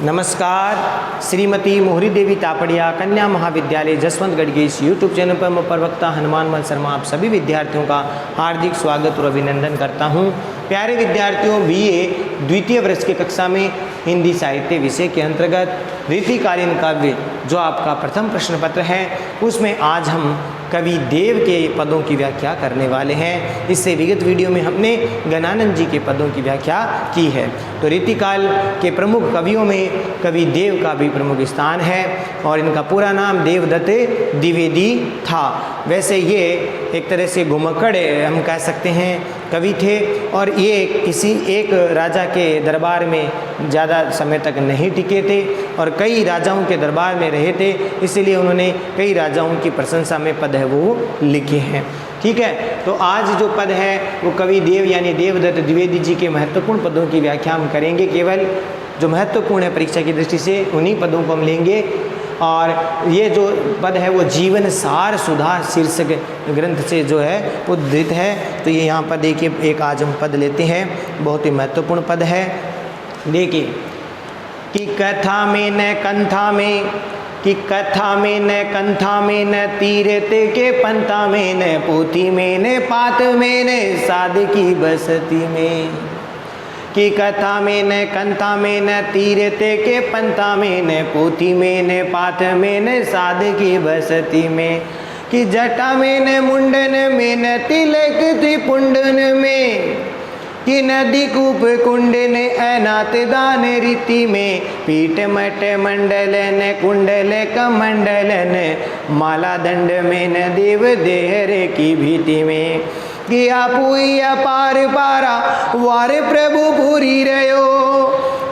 नमस्कार। श्रीमती मोहरी देवी तापड़िया कन्या महाविद्यालय जसवंतगढ़ के इस यूट्यूब चैनल पर मैं प्रवक्ता हनुमानमल शर्मा आप सभी विद्यार्थियों का हार्दिक स्वागत और अभिनंदन करता हूं। प्यारे विद्यार्थियों, बीए द्वितीय वर्ष की कक्षा में हिंदी साहित्य विषय के अंतर्गत रीतिकालीन काव्य जो आपका प्रथम प्रश्न पत्र है, उसमें आज हम कवि देव के पदों की व्याख्या करने वाले हैं। इससे विगत वीडियो में हमने गणानंद जी के पदों की व्याख्या की है। तो रीतिकाल के प्रमुख कवियों में कवि देव का भी प्रमुख स्थान है और इनका पूरा नाम देवदत्त द्विवेदी था। वैसे ये एक तरह से घुमक्कड़ हम कह सकते हैं कवि थे और ये किसी एक राजा के दरबार में ज़्यादा समय तक नहीं टिके थे और कई राजाओं के दरबार में रहे थे, इसीलिए उन्होंने कई राजाओं की प्रशंसा में पद है वो लिखे हैं। ठीक है, तो आज जो पद है वो कवि देव यानी देवदत्त द्विवेदी जी के महत्वपूर्ण पदों की व्याख्या हम करेंगे। केवल जो महत्वपूर्ण है परीक्षा की दृष्टि से उन्हीं पदों को हम लेंगे। और ये जो पद है वो जीवन सार सुधा शीर्षक ग्रंथ से जो है उद्धृत है। तो ये यहाँ पर देखिए एक आज हम पद लेते हैं, बहुत ही महत्वपूर्ण पद है। देखिए कि कथा में न कंथा में, कि कथा में न कंथा में न तीरते के पंथा में न पोथी में न पात में न साध की बसती में। कि कथा में न कंथा में न तीरते के पंथा में न पोथी में न पात में न साध की बसती में। कि जटा में न मुंडन में न तिलक त्रिपुंडन में। कि नदी कूप कुंड ने अनाथ दान रीति में। पीठ मठ मंडल न कुंडल कमंडल न माला दंड में न देव देहरे की भीति में। कि आपुई अपार पारा वार प्रभु पूरी रहो।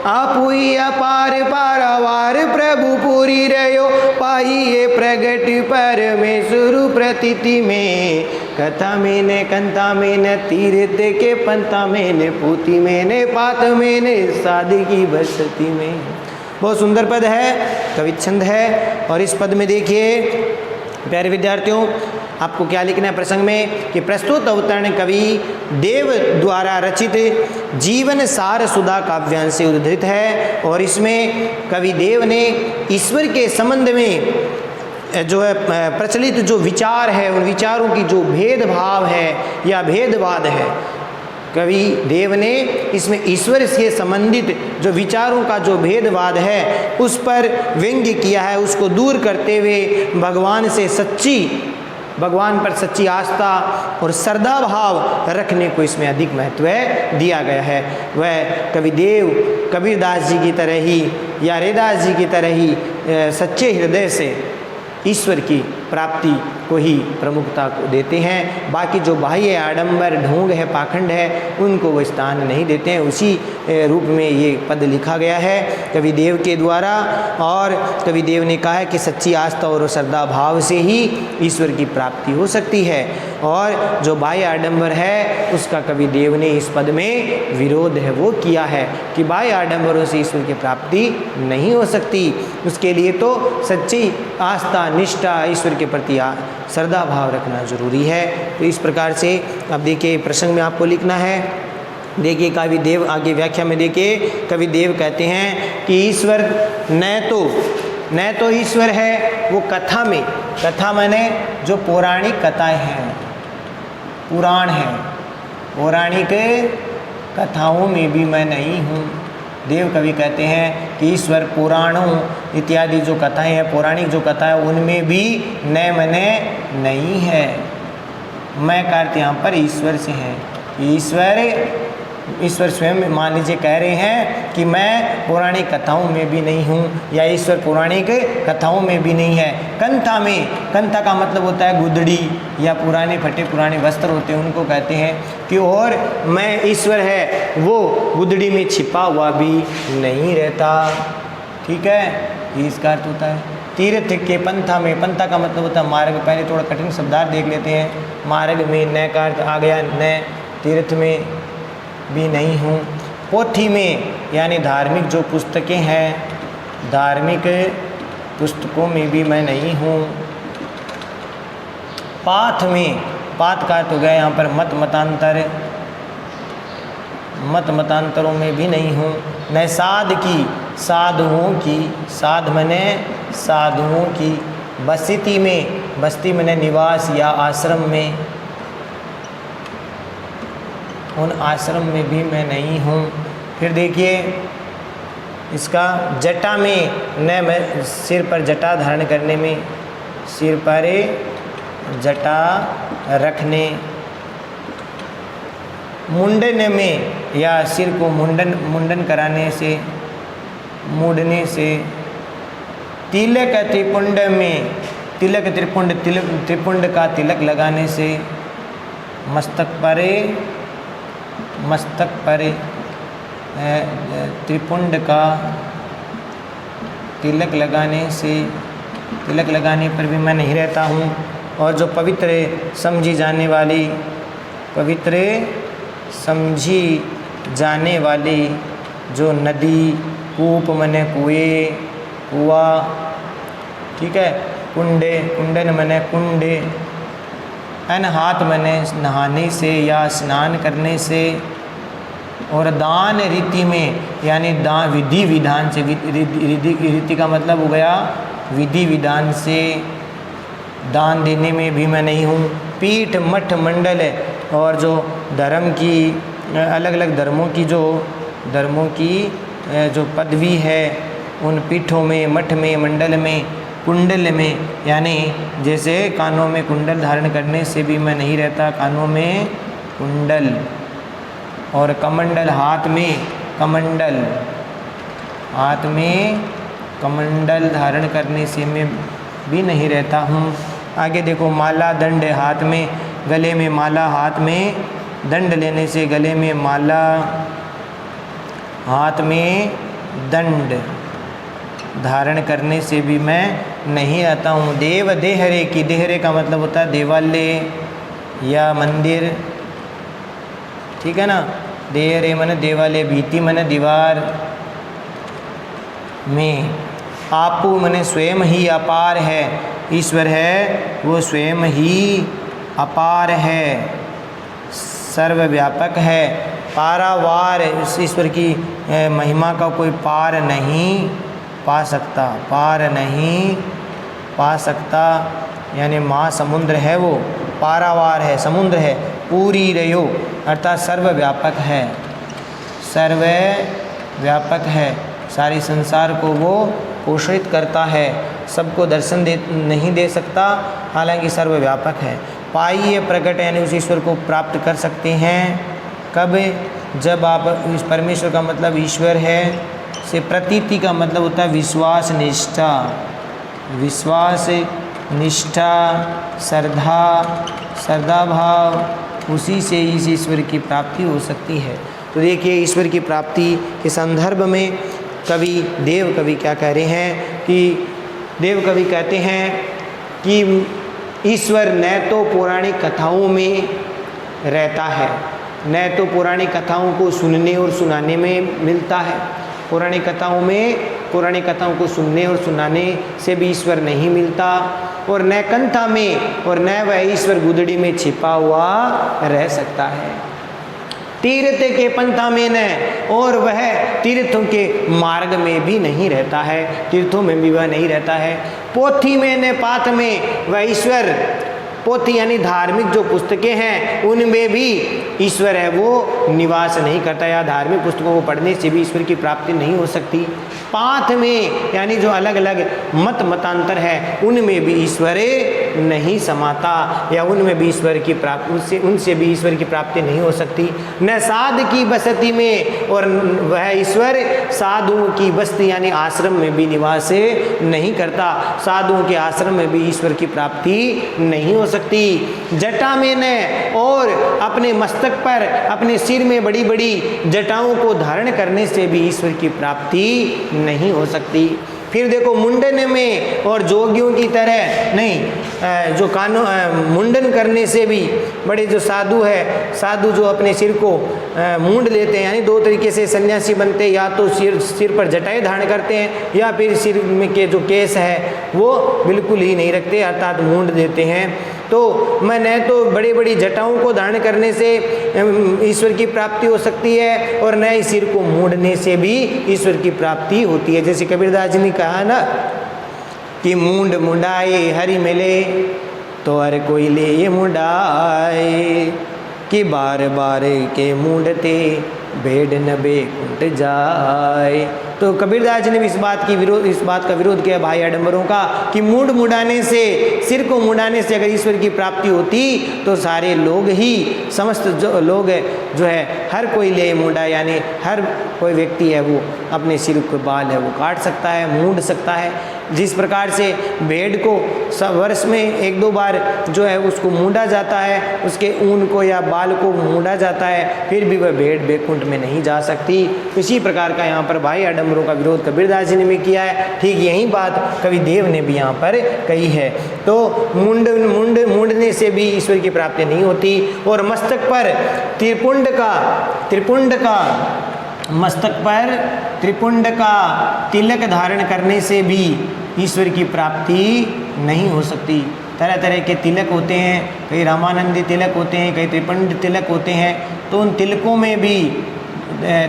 आपुई अपार पारा वार प्रभु पूरी रहो। पाइए प्रगट परमेश्वर प्रतीति में। कथा में न कंथा में न तीर्थ के पंथा में न पोथी में न पात में न साध की बसती में। बहुत सुंदर पद है, कवि छंद है। और इस पद में देखिए प्यारे विद्यार्थियों, आपको क्या लिखना है प्रसंग में कि प्रस्तुत अवतरण कवि देव द्वारा रचित जीवन सार सुधा काव्यांश से उद्धृत है। और इसमें कवि देव ने ईश्वर के संबंध में जो है प्रचलित जो विचार है, उन विचारों की जो भेदभाव है या भेदवाद है, कवि देव ने इसमें ईश्वर से संबंधित जो विचारों का जो भेदवाद है उस पर व्यंग्य किया है। उसको दूर करते हुए भगवान पर सच्ची आस्था और श्रद्धा भाव रखने को इसमें अधिक महत्व दिया गया है। वह कवि देव कबीरदास जी की तरह ही या रैदास जी की तरह ही सच्चे हृदय से ईश्वर की प्राप्ति को ही प्रमुखता को देते हैं। बाकी जो बाह्य आडंबर ढोंग है, पाखंड है, उनको वो स्थान नहीं देते हैं। उसी रूप में ये पद लिखा गया है कवि देव के द्वारा। और कवि देव ने कहा है कि सच्ची आस्था और श्रद्धा भाव से ही ईश्वर की प्राप्ति हो सकती है और जो बाह्य आडंबर है उसका कवि देव ने इस पद में विरोध है वो किया है कि बाह्य आडंबरों से ईश्वर की प्राप्ति नहीं हो सकती। उसके लिए तो सच्ची आस्था निष्ठा ईश्वर के प्रति श्रद्धा भाव रखना जरूरी है। तो इस प्रकार से अब देखिए प्रसंग में आपको लिखना है। देखिए कवि देव आगे व्याख्या में देखिए कवि देव कहते हैं कि ईश्वर न तो ईश्वर है वो कथा में, कथा माने जो पौराणिक कथाएं हैं, पुराण है, पौराणिक कथाओं में भी मैं नहीं हूँ। देव कवि कहते हैं कि ईश्वर पुराणों इत्यादि जो कथाएं हैं, पौराणिक जो कथा है, उनमें भी न मने नहीं है। मैं का अर्थ यहाँ पर ईश्वर से है। ईश्वर स्वयं मान लीजिए कह रहे हैं कि मैं पौराणिक कथाओं में भी नहीं हूँ या ईश्वर पौराणिक कथाओं में भी नहीं है। कंथा में, कंथा का मतलब होता है गुदड़ी या पुराने फटे पुराने वस्त्र होते हैं, उनको कहते हैं कि और मैं ईश्वर है वो गुदड़ी में छिपा हुआ भी नहीं रहता। ठीक है, ये इसका अर्थ होता है। तीर्थ के पंथा में, पंथा का मतलब होता है मार्ग। पहले थोड़ा कठिन शब्दार्थ देख लेते हैं। मार्ग में न का अर्थ आ गया न, तीर्थ में भी नहीं हूँ। पोथी में यानी धार्मिक जो पुस्तकें हैं, धार्मिक पुस्तकों में भी मैं नहीं हूँ। पाथ में, पाथ का तो गया यहाँ पर मत मतांतरों में भी नहीं हूँ। न साध की, साधुओं की, साध मने साधुओं की, बस्ती में, बस्ती मने निवास या आश्रम में, उन आश्रम में भी मैं नहीं हूँ। फिर देखिए इसका जटा में, न मैं सिर पर जटा धारण करने में, सिर पर जटा रखने, मुंडन में या सिर को मुंडन कराने से, मूडने से, तिलक त्रिपुंड में, तिलक त्रिपुंड का तिलक लगाने से, मस्तक पर त्रिपुंड का तिलक लगाने से, तिलक लगाने पर भी मैं नहीं रहता हूँ। और जो पवित्र समझी जाने वाली, पवित्र समझी जाने वाली जो नदी, कूप मने कुएं, कुआ, ठीक है, कुंडे, कुंडन मने कुंडे, हाथ मने नहाने से या स्नान करने से, और दान रीति में यानी दान विधि विधान से, रीति का मतलब हो गया विधि विधान से दान देने में भी मैं नहीं हूँ। पीठ मठ मंडल और जो धर्म की अलग अलग धर्मों की जो पदवी है, उन पीठों में, मठ में, मंडल में, कुंडल में, यानी जैसे कानों में कुंडल धारण करने से भी मैं नहीं रहता, कानों में कुंडल, और कमंडल, हाथ में कमंडल, हाथ में कमंडल धारण करने से मैं भी नहीं रहता हूँ। आगे देखो माला दंड, हाथ में, गले में माला, हाथ में दंड लेने से, गले में माला, हाथ में दंड धारण करने से भी मैं नहीं आता हूँ। देव देहरे की, देहरे का मतलब होता है देवालय या मंदिर, ठीक है ना। देहरे मन देवालय, भीति मन दीवार में, आपू मन स्वयं ही अपार है, ईश्वर है वो स्वयं ही अपार है, सर्वव्यापक है, पारावार, इस ईश्वर की महिमा का कोई पार नहीं पा सकता, पार नहीं पा सकता, यानी महासमुद्र है वो, पारावार है, समुद्र है, पूरी रयो अर्थात सर्वव्यापक है, सर्वव्यापक है, सारे संसार को वो पोषित करता है, सबको दर्शन नहीं दे सकता, हालांकि सर्वव्यापक है। पाइए प्रकट, यानी उस ईश्वर को प्राप्त कर सकते हैं कब, जब आप इस परमेश्वर का मतलब ईश्वर है से, प्रतीति का मतलब होता है विश्वास निष्ठा, विश्वास निष्ठा, श्रद्धा भाव, उसी से इस ईश्वर की प्राप्ति हो सकती है। तो देखिए ईश्वर की प्राप्ति के संदर्भ में कवि, देव कवि क्या कह रहे हैं कि देव कवि कहते हैं कि ईश्वर न तो पौराणिक कथाओं में रहता है, न तो पौराणिक कथाओं को सुनने और सुनाने में मिलता है, पौराणिक कथाओं को सुनने और सुनाने से भी ईश्वर नहीं मिलता, और न कंथा में, और न वह ईश्वर गुदड़ी में छिपा हुआ रह सकता है, तीर्थ के पंथा में न, और वह तीर्थों के मार्ग में भी नहीं रहता है, तीर्थों में भी वह नहीं रहता है, पोथी में न पाठ में वह ईश्वर, पोथी यानी धार्मिक जो पुस्तकें हैं उनमें भी ईश्वर है वो निवास नहीं करता, या धार्मिक पुस्तकों को पढ़ने से भी ईश्वर की प्राप्ति नहीं हो सकती। पाठ में यानी जो अलग अलग मतांतर है उनमें भी ईश्वर नहीं समाता, या उनमें भी ईश्वर की प्राप्ति, उनसे भी ईश्वर की प्राप्ति नहीं हो सकती। न साध की बस्ती में, और वह ईश्वर साधुओं की बस्ती यानी आश्रम में भी निवास नहीं करता, साधुओं के आश्रम में भी ईश्वर की प्राप्ति नहीं हो सकती। जटा में न, और अपने मस्तक पर, अपने सिर में बड़ी बड़ी जटाओं को धारण करने से भी ईश्वर की प्राप्ति नहीं हो सकती। फिर देखो मुंडन में, और जोगियों की तरह नहीं, जो मुंडन करने से भी बड़े जो साधु है, साधु जो अपने सिर को मूंड लेते हैं, यानी दो तरीके से सन्यासी बनते हैं, या तो सिर पर जटाएं धारण करते हैं, या फिर सिर में के जो केस है वो बिल्कुल ही नहीं रखते, अर्थात मूंड देते हैं। तो मैंने तो बड़ी बड़ी जटाओं को धारण करने से ईश्वर की प्राप्ति हो सकती है, और न ही सिर को मूंढने से भी ईश्वर की प्राप्ति होती है। जैसे कबीरदास जी ने कहा ना कि मूंढ मुंडाए हरि मिले, तो हर कोई ले ये मुंडाए, कि बार बार के मूंढते भेड़ न बेकुंठ जाए। तो कबीरदास जी ने भी इस बात का विरोध किया भाई आडंबरों का, कि मूंढ मुंडाने से, सिर को मुंडाने से अगर ईश्वर की प्राप्ति होती तो सारे लोग ही, समस्त जो लोग जो है हर कोई ले मुंडा, यानी हर कोई व्यक्ति है वो अपने सिर के बाल है वो काट सकता है, मूंढ सकता है। जिस प्रकार से भेड़ को वर्ष में 1-2 बार जो है उसको मूंढा जाता है, उसके ऊन को या बाल को मूंढा जाता है, फिर भी वह भेड़ बैकुंठ में नहीं जा सकती। इसी प्रकार का यहाँ पर भाई आडंबरों का विरोध कबीरदास जी ने भी किया है। ठीक यही बात कवि देव ने भी यहाँ पर कही है। तो मूंढने से भी ईश्वर की प्राप्ति नहीं होती, और मस्तक पर त्रिपुंड का तिलक धारण करने से भी ईश्वर की प्राप्ति नहीं हो सकती। तरह तरह के तिलक होते हैं, कई रामानंदी तिलक होते हैं, कई त्रिपुंड तिलक होते हैं। तो उन तिलकों में भी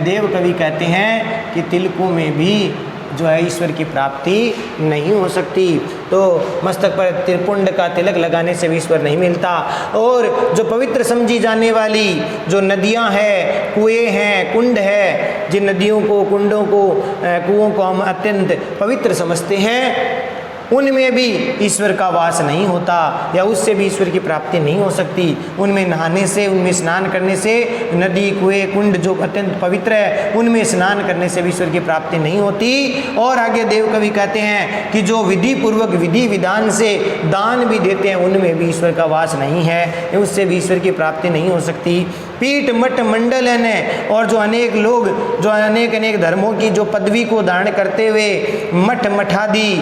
देव कवि कहते हैं कि तिलकों में भी जो है ईश्वर की प्राप्ति नहीं हो सकती। तो मस्तक पर त्रिपुंड का तिलक लगाने से भी ईश्वर नहीं मिलता। और जो पवित्र समझी जाने वाली जो नदियां हैं, कुएं हैं, कुंड है, जिन नदियों को, कुंडों को, कुओं को हम अत्यंत पवित्र समझते हैं, उनमें भी ईश्वर का वास नहीं होता, या उससे भी ईश्वर की प्राप्ति नहीं हो सकती। उनमें नहाने से, उनमें स्नान करने से, नदी, कुएं, कुंड जो अत्यंत पवित्र है, उनमें स्नान करने से भी ईश्वर की प्राप्ति नहीं होती। और आगे देव कवि कहते हैं कि जो विधि पूर्वक विधि विधान से दान भी देते हैं, उनमें भी ईश्वर का वास नहीं है, उससे भी ईश्वर की प्राप्ति नहीं हो सकती। पीठ मठ मंडल है, और जो अनेक लोग जो अनेक धर्मों की जो पदवी को धारण करते हुए मठ मठादी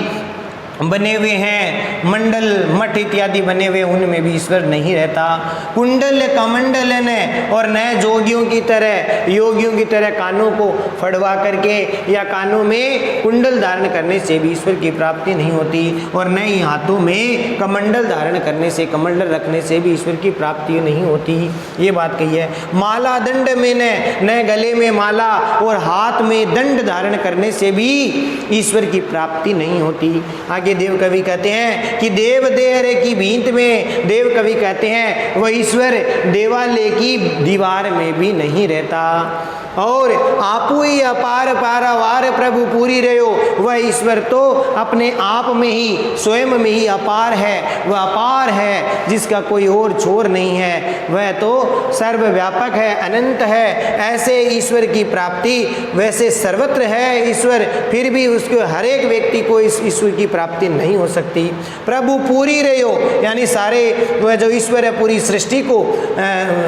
बने हुए हैं, मंडल मठ इत्यादि बने हुए, उनमें भी ईश्वर नहीं रहता। कुंडल कमंडल है, और नए योगियों की तरह कानों को फड़वा करके या कानों में कुंडल धारण करने से भी ईश्वर की प्राप्ति नहीं होती, और न ही हाथों में कमंडल धारण करने से, कमंडल रखने से भी ईश्वर की प्राप्ति नहीं होती। ये बात कही है। माला दंड में न गले में माला और हाथ में दंड धारण करने से भी ईश्वर की प्राप्ति नहीं होती। आगे देव कवि कहते हैं कि देव देहरे की भींत में, देव कवि कहते हैं वह ईश्वर देवालय की दीवार में भी नहीं रहता। और आपू ही अपार पारावार प्रभु पूरी रहो, वह ईश्वर तो अपने आप में ही, स्वयं में ही अपार है, वह अपार है जिसका कोई और छोर नहीं है, वह तो सर्वव्यापक है, अनंत है। ऐसे ईश्वर की प्राप्ति वैसे सर्वत्र है ईश्वर, फिर भी उसको हर एक व्यक्ति को इस ईश्वर की प्राप्ति नहीं हो सकती। प्रभु पूरी रहो, यानी सारे वह जो ईश्वर है पूरी सृष्टि को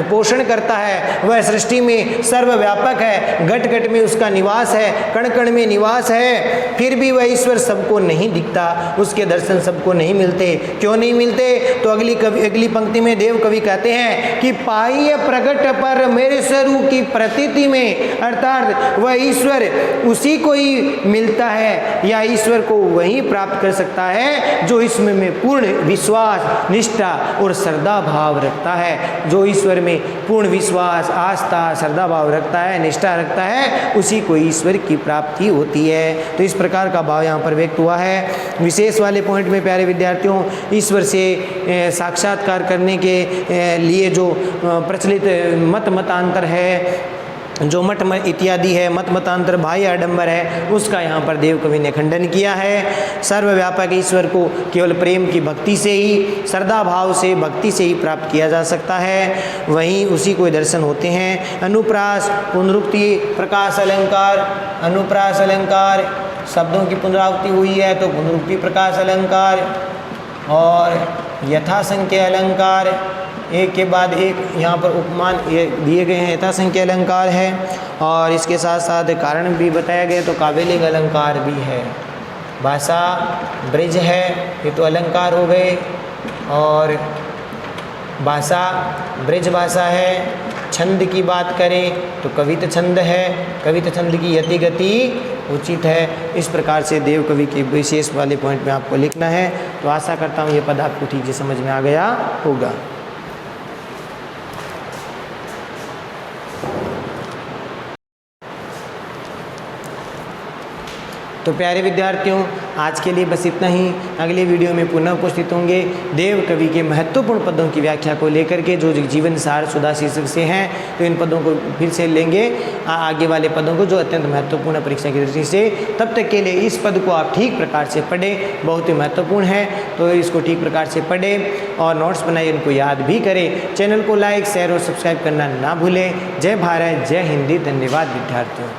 पोषण करता है, वह सृष्टि में सर्वव्यापक है, घट घट में उसका निवास है, कण कण में निवास है, फिर भी वह ईश्वर सबको नहीं दिखता, उसके दर्शन सबको नहीं मिलते। क्यों नहीं मिलते? तो अगली पंक्ति में देव कवि कहते हैं कि पाइय प्रकट पर मेरे स्वरूप की प्रतीति में, अर्थात वह ईश्वर उसी को ही मिलता है, या ईश्वर को वही प्राप्त कर सकता है जो इसमें में पूर्ण विश्वास, निष्ठा और श्रद्धा भाव रखता है। जो ईश्वर में पूर्ण विश्वास, आस्था, श्रद्धा भाव रखता है, निष्ठा रखता है, उसी को ईश्वर की प्राप्ति होती है। तो इस प्रकार का भाव यहाँ पर व्यक्त हुआ है। विशेष वाले पॉइंट में प्यारे विद्यार्थियों, ईश्वर से साक्षात्कार करने के लिए जो प्रचलित मतांतर है, जो मठ इत्यादि है, मतांतर भाई आडंबर है, उसका यहाँ पर देव कवि ने खंडन किया है। सर्वव्यापक ईश्वर को केवल प्रेम की भक्ति से ही, श्रद्धा भाव से, भक्ति से ही प्राप्त किया जा सकता है, वहीं उसी को दर्शन होते हैं। अनुप्रास, पुनरुक्ति, प्रकाश अलंकार, अनुप्रास अलंकार शब्दों की पुनरावृत्ति हुई है तो पुनरुक्ति प्रकाश अलंकार, और यथासंख्य अलंकार, एक के बाद एक यहाँ पर उपमान ये दिए गए हैं। यथासंख्य अलंकार है, और इसके साथ साथ कारण भी बताया गया, तो काव्यलिंग अलंकार भी है। भाषा ब्रिज है, ये तो अलंकार हो गए, और भाषा ब्रिज भाषा है। छंद की बात करें तो कवित छंद है, कवित छंद की यति गति उचित है। इस प्रकार से देव कवि के विशेष वाले पॉइंट में आपको लिखना है। तो आशा करता हूँ ये पद आपको ठीक से समझ में आ गया होगा। तो प्यारे विद्यार्थियों, आज के लिए बस इतना ही। अगले वीडियो में पुनः उपस्थित होंगे देव कवि के महत्वपूर्ण पदों की व्याख्या को लेकर के, जो जीवन सार सुधा शीर्षक से हैं। तो इन पदों को फिर से लेंगे, आगे वाले पदों को जो अत्यंत महत्वपूर्ण परीक्षा की दृष्टि से। तब तक के लिए इस पद को आप ठीक प्रकार से पढ़ें, बहुत ही महत्वपूर्ण है। तो इसको ठीक प्रकार से पढ़ें और नोट्स बनाइए, उनको याद भी करें। चैनल को लाइक, शेयर और सब्सक्राइब करना ना भूलें। जय भारत, जय हिंदी। धन्यवाद विद्यार्थियों।